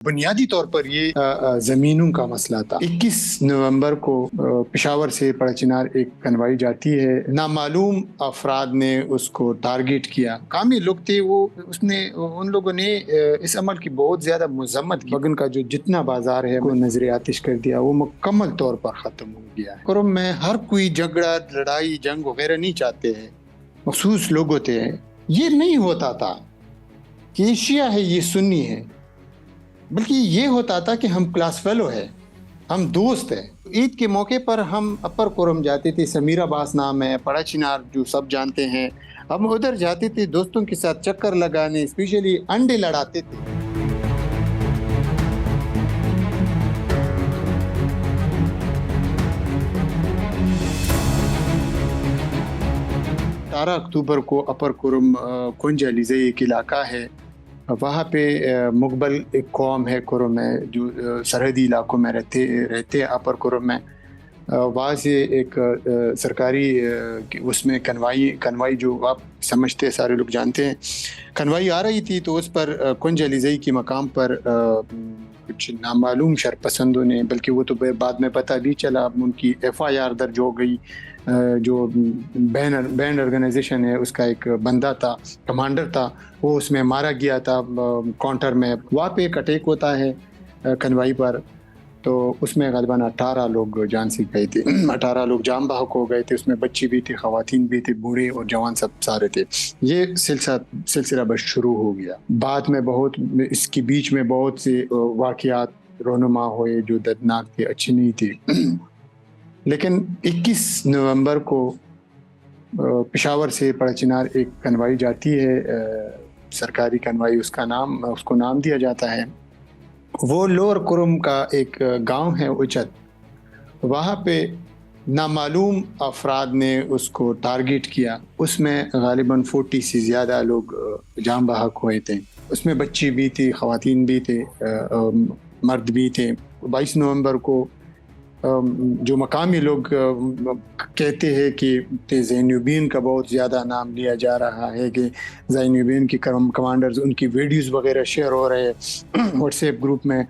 بنیادی طور پر یہ زمینوں کا مسئلہ تھا۔ 21 نومبر کو پشاور سے پڑچنار ایک کنوائی جاتی ہے، نامعلوم افراد نے اس کو ٹارگیٹ کیا۔ کامی لوگ تھے وہ، ان لوگوں نے اس عمل کی بہت زیادہ مذمت کی۔ بگن کا جو جتنا بازار ہے وہ نظر آتش کر دیا، وہ مکمل طور پر ختم ہو گیا ہے۔ کرم میں ہر کوئی جھگڑا، لڑائی، جنگ وغیرہ نہیں چاہتے ہیں، مخصوص لوگ ہوتے ہیں۔ یہ نہیں ہوتا تھا کہ یہ شیعہ ہے، یہ سنی ہے، بلکہ یہ ہوتا تھا کہ ہم کلاس فیلو ہے، ہم دوست ہیں۔ عید کے موقع پر ہم اپر کورم جاتے تھے، سمیرا باس نام ہے، پڑا چنار جو سب جانتے ہیں، ہم ادھر جاتے تھے دوستوں کے ساتھ چکر لگانے، اسپیشلی انڈے لڑاتے تھے۔ 18 اکتوبر کو اپر کورم کنج علیزئی ایک علاقہ ہے، وہاں پہ مقبل ایک قوم ہے کورم میں جو سرحدی علاقوں میں رہتے اپر کورم میں۔ وہاں سے ایک سرکاری اس میں کنوائی جو آپ سمجھتے ہیں، سارے لوگ جانتے ہیں، کنوائی آ رہی تھی، تو اس پر کنج علیزئی کے مقام پر کچھ نامعلوم شرپسندوں نے، بلکہ وہ تو بعد میں پتہ بھی چلا، ان کی FIR درج ہو گئی۔ جو بینڈ آرگنائزیشن ہے اس کا ایک بندہ تھا، کمانڈر تھا، وہ اس میں مارا گیا تھا کاؤنٹر میں۔ وہاں پہ ایک اٹیک ہوتا ہے کنوائی پر، تو اس میں غالباً 18 لوگ جان سے گئے تھے، 18 لوگ جان بحق ہو گئے تھے۔ اس میں بچے بھی تھے، خواتین بھی تھے، بوڑھے اور جوان سب سارے تھے۔ یہ سلسلہ بس شروع ہو گیا۔ بعد میں اس کے بیچ میں بہت سے واقعات رونما ہوئے جو دردناک تھے، اچھی نہیں تھی۔ لیکن 21 نومبر کو پشاور سے پڑچنار ایک کنوائی جاتی ہے، سرکاری کنوائی، اس کو نام دیا جاتا ہے۔ وہ لور کورم کا ایک گاؤں ہے اچت، وہاں پہ نامعلوم افراد نے اس کو ٹارگیٹ کیا۔ اس میں غالباً 40 سے زیادہ لوگ جان بحق ہوئے تھے۔ اس میں بچے بھی تھے، خواتین بھی تھے، مرد بھی تھے۔ 22 نومبر کو جو مقامی لوگ کہتے ہیں کہ زینوبین کا بہت زیادہ نام لیا جا رہا ہے، کہ زینوبین کی کمانڈرز، ان کی ویڈیوز وغیرہ شیئر ہو رہے ہیں واٹس ایپ گروپ میں۔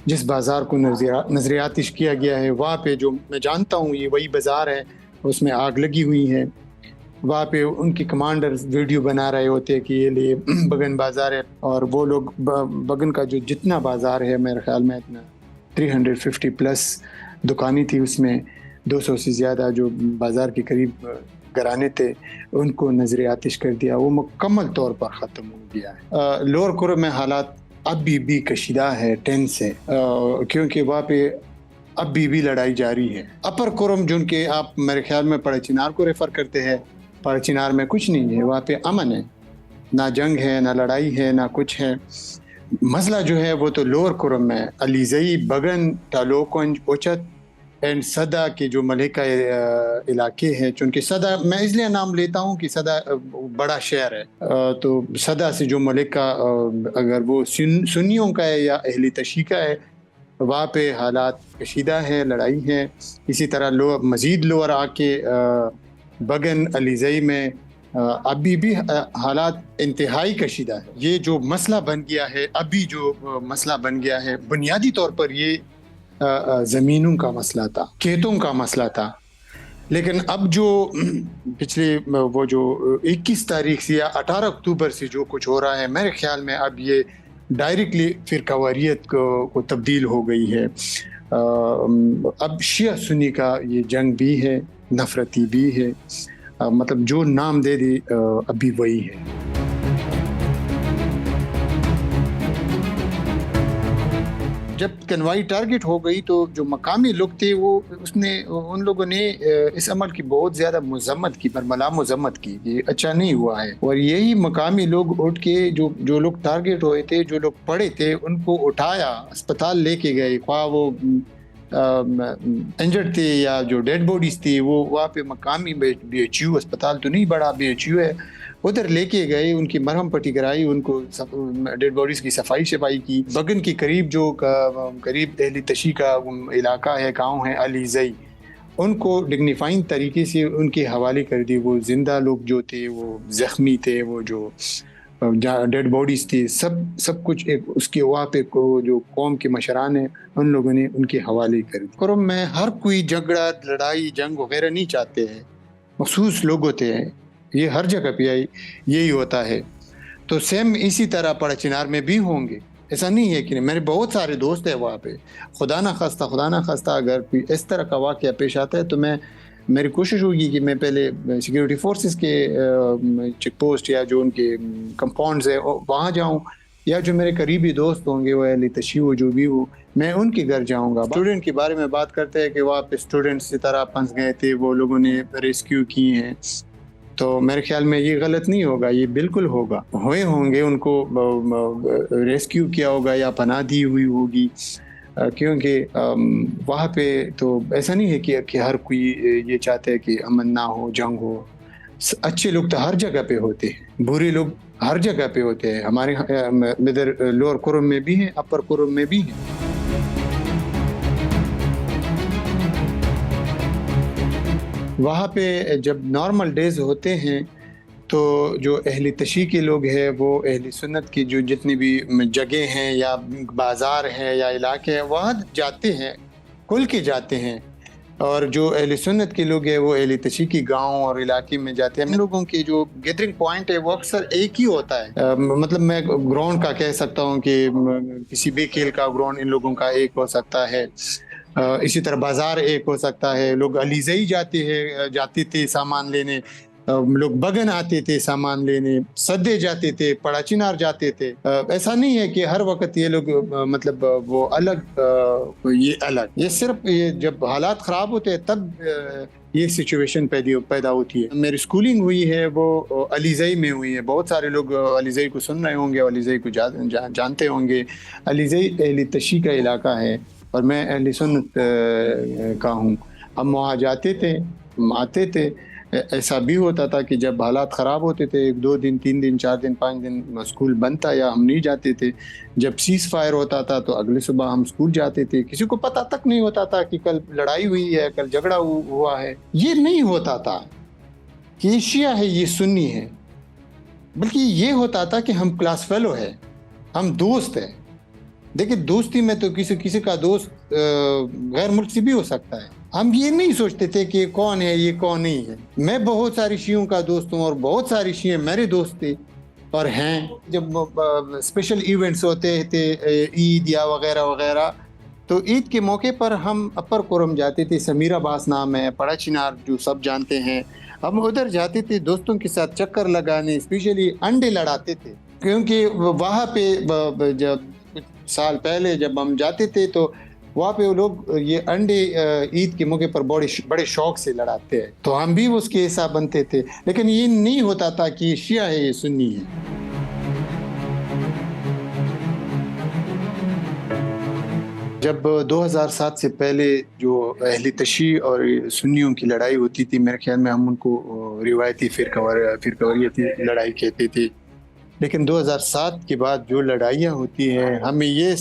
جس بازار کو نظر آتش کیا گیا ہے، وہاں پہ جو میں جانتا ہوں یہ وہی بازار ہے، اس میں آگ لگی ہوئی ہے۔ وہاں پہ ان کی کمانڈرز ویڈیو بنا رہے ہوتے کہ یہ لیے بگن بازار ہے، اور وہ لوگ بگن کا جو جتنا بازار ہے، میرے خیال میں اتنا 350 پلس دکانیں تھی، اس میں 200 سے زیادہ جو بازار کے قریب گھرانے تھے، ان کو نظر آتش کر دیا۔ وہ مکمل طور پر ختم ہو گیا ہے۔ لوور کورم میں حالات اب بھی کشیدہ ہے، ٹینس ہے، کیونکہ وہاں پہ اب بھی لڑائی جاری ہے۔ اپر کورم جن کے آپ میرے خیال میں پڑچنار کو ریفر کرتے ہیں، پڑچنار میں کچھ نہیں ہے، وہاں پہ امن ہے، نہ جنگ ہے، نہ لڑائی ہے، نہ کچھ ہے۔ مسئلہ جو ہے وہ تو لوور کورم میں علیزئی، بگن، ٹالوکنج، اوچت اینڈ صدا کے جو ملکہ علاقے ہیں، چونکہ صدا میں اس لیے نام لیتا ہوں کہ صدا بڑا شہر ہے، تو صدا سے جو ملکہ اگر وہ سنیوں کا ہے یا اہل تشیع کا ہے، وہاں پہ حالات کشیدہ ہے، لڑائی ہے۔ اسی طرح مزید لوور آ کے بگن، علیزئی میں ابھی بھی حالات انتہائی کشیدہ ہے۔ یہ جو مسئلہ بن گیا ہے، بنیادی طور پر یہ زمینوں کا مسئلہ تھا، کھیتوں کا مسئلہ تھا۔ لیکن اب جو پچھلے وہ جو 21 تاریخ سے یا 18 اکتوبر سے جو کچھ ہو رہا ہے، میرے خیال میں اب یہ ڈائریکٹلی فرقہ واریت کو تبدیل ہو گئی ہے۔ اب شیعہ سنی کا یہ جنگ بھی ہے، نفرتی بھی ہے، مطلب جو نام دے دی ابھی وہی ہے۔ جب کنوائی ٹارگٹ ہو گئی تو جو مقامی لوگ تھے ان لوگوں نے اس عمل کی بہت زیادہ مذمت کی، برملا مذمت کی، یہ اچھا نہیں ہوا ہے۔ اور یہی مقامی لوگ اٹھ کے جو لوگ ٹارگٹ ہوئے تھے، جو لوگ پڑے تھے، ان کو اٹھایا، اسپتال لے کے گئے، خواہ وہ انجرڈ تھے یا جو ڈیڈ بوڈیز تھی، وہ وہاں پہ مقامی BHU اسپتال تو نہیں، بڑا BHU ہے، ادھر لے کے گئے، ان کی مرہم پٹی کرائی، ان کو ڈیڈ باڈیز کی صفائی شفائی کی۔ بگن کے قریب اہل تشیع کا علاقہ ہے، گاؤں ہے علیزئی، ان کو ڈگنیفائنگ طریقے سے ان کے حوالے کر دی۔ وہ زندہ لوگ جو تھے، وہ زخمی تھے، وہ جو جہاں ڈیڈ بوڈیز تھی، سب کچھ ایک اس کے وہاں پہ جو قوم کے مشران ہیں ان لوگوں نے ان کے حوالے کر دی۔ کرم میں ہر کوئی جھگڑا، لڑائی، جنگ وغیرہ نہیں چاہتے ہیں، مخصوص لوگ ہوتے ہیں، یہ ہر جگہ پہ یہی ہوتا ہے۔ تو سیم اسی طرح پڑا چنار میں بھی ہوں گے، ایسا نہیں ہے کہ نہیں۔ میرے بہت سارے دوست ہیں وہاں پہ، خدا نہ خواستہ اگر کوئی اس طرح کا واقعہ پیش آتا ہے تو میری کوشش ہوگی کہ میں پہلے سیکیورٹی فورسز کے چیک پوسٹ یا جو ان کے کمپاؤنڈز ہیں وہاں جاؤں، یا جو میرے قریبی دوست ہوں گے وہ اہل تشیع ہو جو بھی ہو، میں ان کے گھر جاؤں گا۔ اسٹوڈنٹ کے بارے میں بات کرتے ہیں کہ وہاں پہ اسٹوڈنٹس اس طرح پھنس گئے تھے، وہ لوگوں نے ریسکیو کیے ہیں، تو میرے خیال میں یہ غلط نہیں ہوگا، یہ بالکل ہوگا، ہوئے ہوں گے، ان کو ریسکیو کیا ہوگا یا پناہ دی ہوئی ہوگی، کیونکہ وہاں پہ تو ایسا نہیں ہے کہ ہر کوئی یہ چاہتا ہے کہ امن نہ ہو، جنگ ہو۔ اچھے لوگ تو ہر جگہ پہ ہوتے ہیں، برے لوگ ہر جگہ پہ ہوتے ہیں، ہمارے ادھر لوور کرم میں بھی ہیں، اپر کرم میں بھی ہیں۔ وہاں پہ جب نارمل ڈیز ہوتے ہیں تو جو اہل تشیع کے لوگ ہیں وہ اہل سنت کی جو جتنی بھی جگہ ہیں یا بازار ہیں یا علاقے ہیں وہاں جاتے ہیں، کھل کے جاتے ہیں، اور جو اہل سنت کے لوگ ہیں وہ اہل تشیع کی گاؤں اور علاقے میں جاتے ہیں۔ ان لوگوں کی جو گیدرنگ پوائنٹ ہے وہ اکثر ایک ہی ہوتا ہے، مطلب میں گراؤنڈ کا کہہ سکتا ہوں کہ کسی بھی کھیل کا گراؤنڈ ان لوگوں کا ایک ہو سکتا ہے، اسی طرح بازار ایک ہو سکتا ہے۔ لوگ علیزئی جاتے تھے سامان لینے، لوگ بگن آتے تھے سامان لینے، سدے جاتے تھے، پڑا چنار جاتے تھے۔ ایسا نہیں ہے کہ ہر وقت یہ لوگ مطلب وہ الگ، یہ صرف جب حالات خراب ہوتے ہیں تب یہ سچویشن پیدا ہوتی ہے۔ میری سکولنگ ہوئی ہے وہ علیزئی میں ہوئی ہے، بہت سارے لوگ علیزئی کو سن رہے ہوں گے، علیزئی کو جانتے ہوں گے۔ علیزئی اہل تشیع کا علاقہ ہے اور میں اہل سنت کا ہوں۔ ہم وہاں جاتے تھے، آتے تھے۔ ایسا بھی ہوتا تھا کہ جب حالات خراب ہوتے تھے، 2 دن 3 دن 4 دن 5 دن اسکول بند تھا یا ہم نہیں جاتے تھے۔ جب سیز فائر ہوتا تھا تو اگلے صبح ہم اسکول جاتے تھے، کسی کو پتہ تک نہیں ہوتا تھا کہ کل لڑائی ہوئی ہے، کل جھگڑا ہوا ہے۔ یہ نہیں ہوتا تھا کہ یہ شیعہ ہے یہ سنی ہے، بلکہ یہ ہوتا تھا کہ ہم کلاس فیلو ہے، ہم دوست ہیں۔ دیکھیں دوستی میں تو کسی کا دوست غیر ملک سے بھی ہو سکتا ہے۔ ہم یہ نہیں سوچتے تھے کہ کون ہے یہ کون نہیں ہے۔ میں بہت ساری شیعوں کا دوست ہوں اور بہت ساری شیعہ میرے دوست تھے اور ہیں۔ جب اسپیشل ایونٹس ہوتے تھے، عید یا وغیرہ وغیرہ، تو عید کے موقع پر ہم اپر کرم جاتے تھے، سمیرہ باس نام ہے، پڑا چنار جو سب جانتے ہیں، ہم ادھر جاتے تھے دوستوں کے ساتھ چکر لگانے، اسپیشلی انڈے لڑاتے تھے، کیونکہ وہاں پہ جب کچھ سال پہلے جب ہم جاتے تھے تو وہاں پہ وہ لوگ یہ انڈے عید کے موقع پر بڑے شوق سے لڑاتے ہیں، تو ہم بھی اس کے حصہ بنتے تھے۔ لیکن یہ نہیں ہوتا تھا کہ یہ شیعہ ہے یہ سنی ہے۔ جب 2007 سے پہلے جو اہل تشیع اور سنیوں کی لڑائی ہوتی تھی، میرے خیال میں ہم ان کو روایتی فرقواریتی لڑائی کہتے تھے، لیکن 2007 کے بعد جو لڑائیاں ہوتی ہیں ہمیں یہ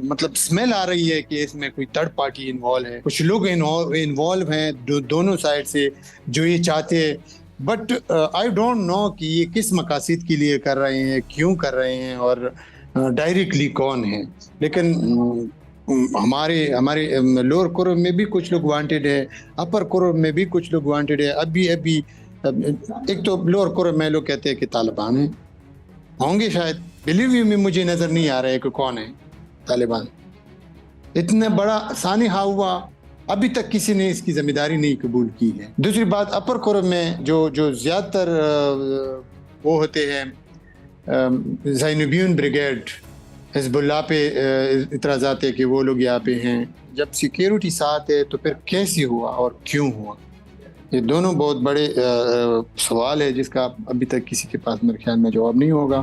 مطلب سمیل آ رہی ہے کہ اس میں کوئی تھرڈ پارٹی انوالو ہے، کچھ لوگ انوالو ہیں دونوں سائڈ سے جو یہ چاہتے ہیں، بٹ آئی ڈونٹ نو کہ یہ کس مقاصد کے لیے کر رہے ہیں، کیوں کر رہے ہیں اور ڈائریکٹلی کون ہیں۔ لیکن ہمارے لوور کرم میں بھی کچھ لوگ وانٹیڈ ہے، اپر کرم میں بھی کچھ لوگ وانٹیڈ ہے۔ ابھی ایک تو لوور کرم میں لوگ کہتے ہیں کہ طالبان ہیں، ہوں گے شاید، بلیو میں مجھے نظر نہیں آ رہا ہے کہ کون ہے طالبان۔ اتنا بڑا سانحہ ہوا، ابھی تک کسی نے اس کی ذمہ داری نہیں قبول کی ہے۔ دوسری بات اپر کرم میں جو زیادہ تر وہ ہوتے ہیں زینبیون بریگیڈ، حزب اللہ پہ اعتراضات ہے کہ وہ لوگ یہاں پہ ہیں۔ جب سیکیورٹی ساتھ ہے تو پھر کیسے ہوا اور کیوں ہوا، یہ دونوں بہت بڑے سوال ہے جس کا ابھی تک کسی کے پاس میرے خیال میں جواب نہیں ہوگا۔